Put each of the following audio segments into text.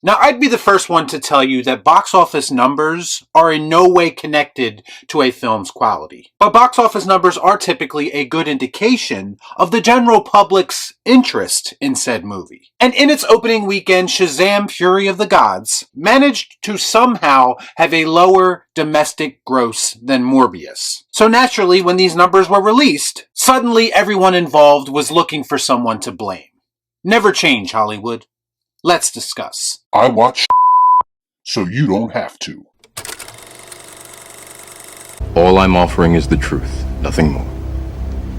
Now, I'd be the first one to tell you that box office numbers are in no way connected to a film's quality. But box office numbers are typically a good indication of the general public's interest in said movie. And in its opening weekend, Shazam! Fury of the Gods managed to somehow have a lower domestic gross than Morbius. So naturally, when these numbers were released, suddenly everyone involved was looking for someone to blame. Never change, Hollywood. Let's discuss. I watch so you don't have to. All I'm offering is the truth, nothing more.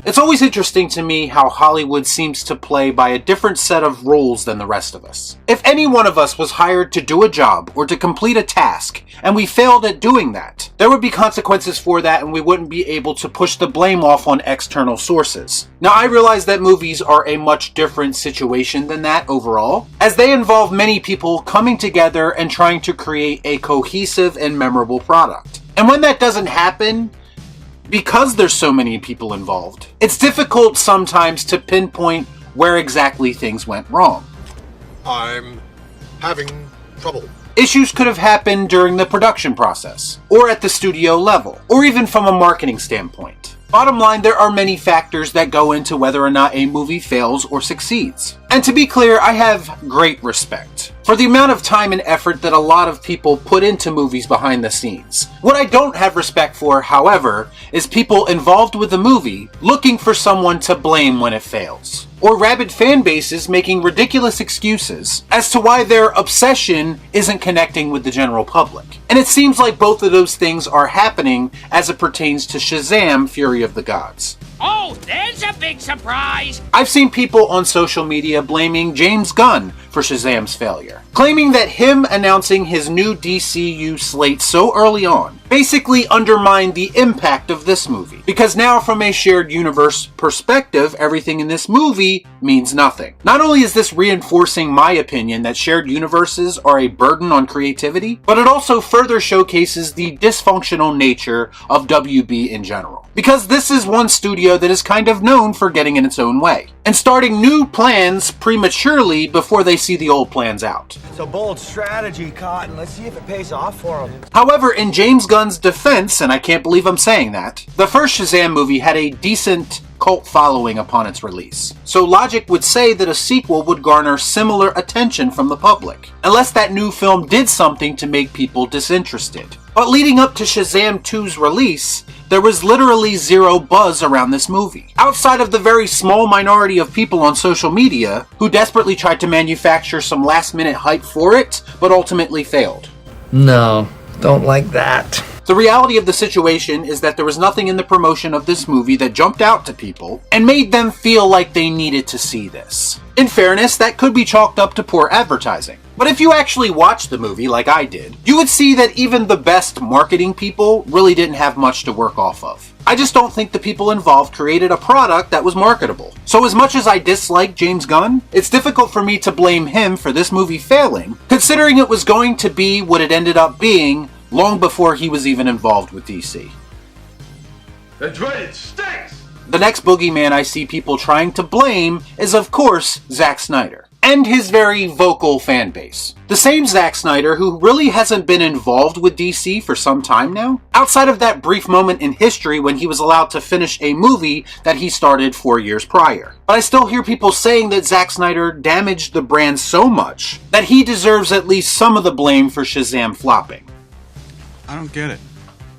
It's always interesting to me how Hollywood seems to play by a different set of rules than the rest of us. If any one of us was hired to do a job or to complete a task, and we failed at doing that, there would be consequences for that and we wouldn't be able to push the blame off on external sources. Now, I realize that movies are a much different situation than that overall, as they involve many people coming together and trying to create a cohesive and memorable product. And when that doesn't happen, because there's so many people involved, it's difficult sometimes to pinpoint where exactly things went wrong. I'm having trouble. Issues could have happened during the production process, or at the studio level, or even from a marketing standpoint. Bottom line, there are many factors that go into whether or not a movie fails or succeeds. And to be clear, I have great respect for the amount of time and effort that a lot of people put into movies behind the scenes. What I don't have respect for, however, is people involved with the movie looking for someone to blame when it fails, or rabid fan bases making ridiculous excuses as to why their obsession isn't connecting with the general public. And it seems like both of those things are happening as it pertains to Shazam! Fury of the Gods. Oh, there's a big surprise! I've seen people on social media blaming James Gunn for Shazam's failure, claiming that him announcing his new DCU slate so early on basically undermined the impact of this movie, because now from a shared universe perspective, everything in this movie means nothing. Not only is this reinforcing my opinion that shared universes are a burden on creativity, but it also further showcases the dysfunctional nature of WB in general. Because this is one studio that is kind of known for getting in its own way, and starting new plans prematurely before they see the old plans out. It's a bold strategy, Cotton. Let's see if it pays off for him. However, in James Gunn's defense, and I can't believe I'm saying that, the first Shazam movie had a decent cult following upon its release. So logic would say that a sequel would garner similar attention from the public, unless that new film did something to make people disinterested. But leading up to Shazam 2's release, there was literally zero buzz around this movie, outside of the very small minority of people on social media who desperately tried to manufacture some last-minute hype for it, but ultimately failed. No, don't like that. The reality of the situation is that there was nothing in the promotion of this movie that jumped out to people and made them feel like they needed to see this. In fairness, that could be chalked up to poor advertising. But if you actually watched the movie like I did, you would see that even the best marketing people really didn't have much to work off of. I just don't think the people involved created a product that was marketable. So as much as I dislike James Gunn, it's difficult for me to blame him for this movie failing, considering it was going to be what it ended up being long before he was even involved with DC. That's right, it stinks! The next boogeyman I see people trying to blame is, of course, Zack Snyder, and his very vocal fan base. The same Zack Snyder who really hasn't been involved with DC for some time now, outside of that brief moment in history when he was allowed to finish a movie that he started 4 years prior. But I still hear people saying that Zack Snyder damaged the brand so much that he deserves at least some of the blame for Shazam flopping. I don't get it.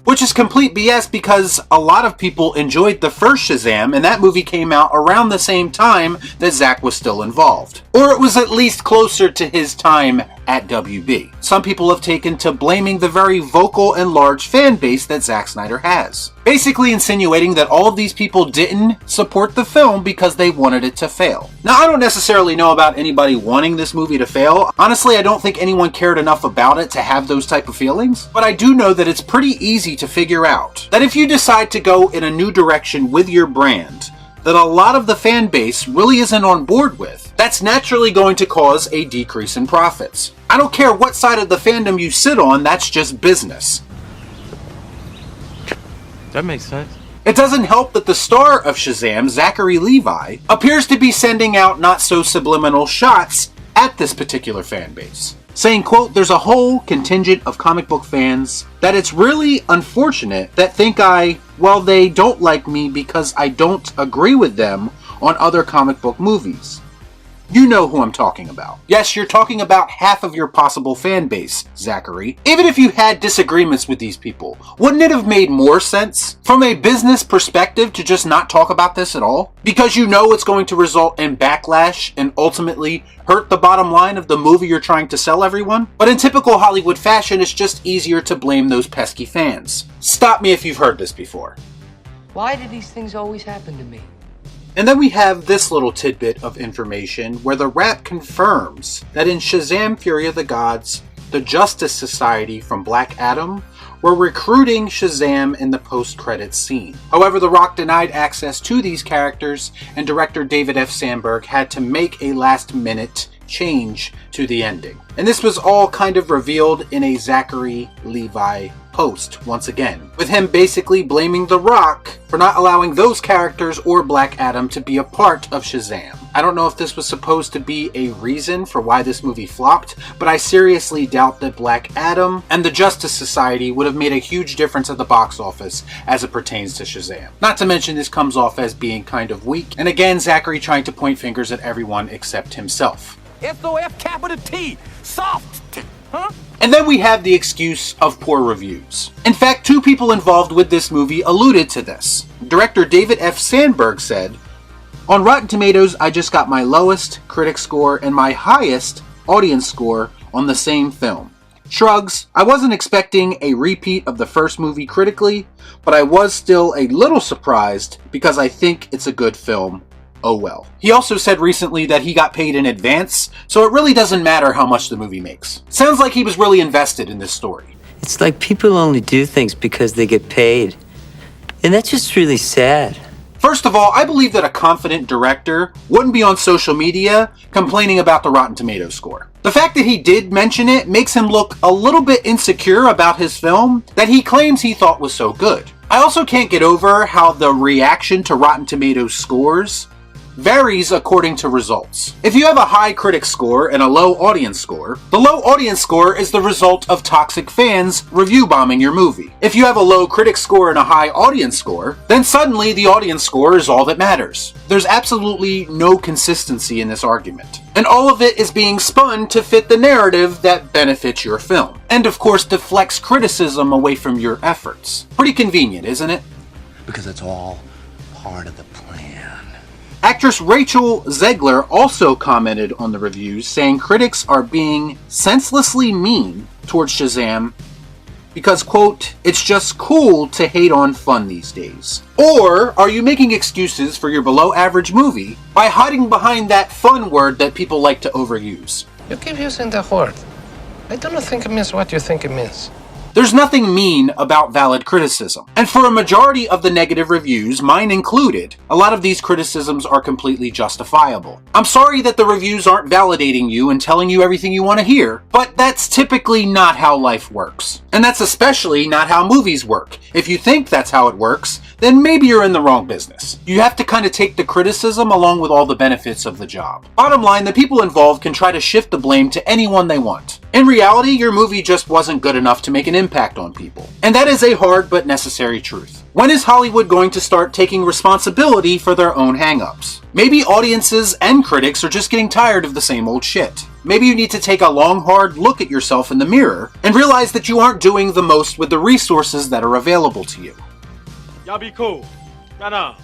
Which is complete BS, because a lot of people enjoyed the first Shazam, and that movie came out around the same time that Zack was still involved. Or it was at least closer to his time at WB. Some people have taken to blaming the very vocal and large fan base that Zack Snyder has, basically insinuating that all of these people didn't support the film because they wanted it to fail. Now, I don't necessarily know about anybody wanting this movie to fail. Honestly, I don't think anyone cared enough about it to have those type of feelings, but I do know that it's pretty easy to figure out that if you decide to go in a new direction with your brand that a lot of the fan base really isn't on board with, that's naturally going to cause a decrease in profits. I don't care what side of the fandom you sit on, that's just business. That makes sense. It doesn't help that the star of Shazam, Zachary Levi, appears to be sending out not so subliminal shots at this particular fan base. saying, quote, "There's a whole contingent of comic book fans that it's really unfortunate that think they don't like me because I don't agree with them on other comic book movies." You know who I'm talking about. Yes, you're talking about half of your possible fan base, Zachary. Even if you had disagreements with these people, wouldn't it have made more sense from a business perspective to just not talk about this at all? Because you know it's going to result in backlash and ultimately hurt the bottom line of the movie you're trying to sell everyone? But in typical Hollywood fashion, it's just easier to blame those pesky fans. Stop me if you've heard this before. Why do these things always happen to me? And then we have this little tidbit of information where the Wrap confirms that in Shazam! Fury of the Gods, the Justice Society from Black Adam were recruiting Shazam in the post-credits scene. However, The Rock denied access to these characters, and director David F. Sandberg had to make a last-minute change to the ending. And this was all kind of revealed in a Zachary Levi post once again, with him basically blaming The Rock for not allowing those characters or Black Adam to be a part of Shazam. I don't know if this was supposed to be a reason for why this movie flopped, but I seriously doubt that Black Adam and the Justice Society would have made a huge difference at the box office as it pertains to Shazam. Not to mention this comes off as being kind of weak, and again Zachary trying to point fingers at everyone except himself. S-O-F capital T, soft, huh? And then we have the excuse of poor reviews. In fact, two people involved with this movie alluded to this. Director David F. Sandberg said, "On Rotten Tomatoes, I just got my lowest critic score and my highest audience score on the same film. Shrugs, I wasn't expecting a repeat of the first movie critically, but I was still a little surprised because I think it's a good film. Oh well." He also said recently that he got paid in advance, so it really doesn't matter how much the movie makes. Sounds like he was really invested in this story. It's like people only do things because they get paid. And that's just really sad. First of all, I believe that a confident director wouldn't be on social media complaining about the Rotten Tomatoes score. The fact that he did mention it makes him look a little bit insecure about his film that he claims he thought was so good. I also can't get over how the reaction to Rotten Tomatoes scores varies according to results. If you have a high critic score and a low audience score, the low audience score is the result of toxic fans review bombing your movie. If you have a low critic score and a high audience score, then suddenly the audience score is all that matters. There's absolutely no consistency in this argument. And all of it is being spun to fit the narrative that benefits your film. And of course deflects criticism away from your efforts. Pretty convenient, isn't it? Because it's all part of the plan. Actress Rachel Zegler also commented on the reviews, saying critics are being senselessly mean towards Shazam because, quote, "it's just cool to hate on fun these days." Or are you making excuses for your below average movie by hiding behind that fun word that people like to overuse? You keep using the word. I don't think it means what you think it means. There's nothing mean about valid criticism. And for a majority of the negative reviews, mine included, a lot of these criticisms are completely justifiable. I'm sorry that the reviews aren't validating you and telling you everything you want to hear, but that's typically not how life works. And that's especially not how movies work. If you think that's how it works, then maybe you're in the wrong business. You have to kind of take the criticism along with all the benefits of the job. Bottom line, the people involved can try to shift the blame to anyone they want. In reality, your movie just wasn't good enough to make an impact on people. And that is a hard but necessary truth. When is Hollywood going to start taking responsibility for their own hang-ups? Maybe audiences and critics are just getting tired of the same old shit. Maybe you need to take a long, hard look at yourself in the mirror and realize that you aren't doing the most with the resources that are available to you. Y'all be cool. Nah.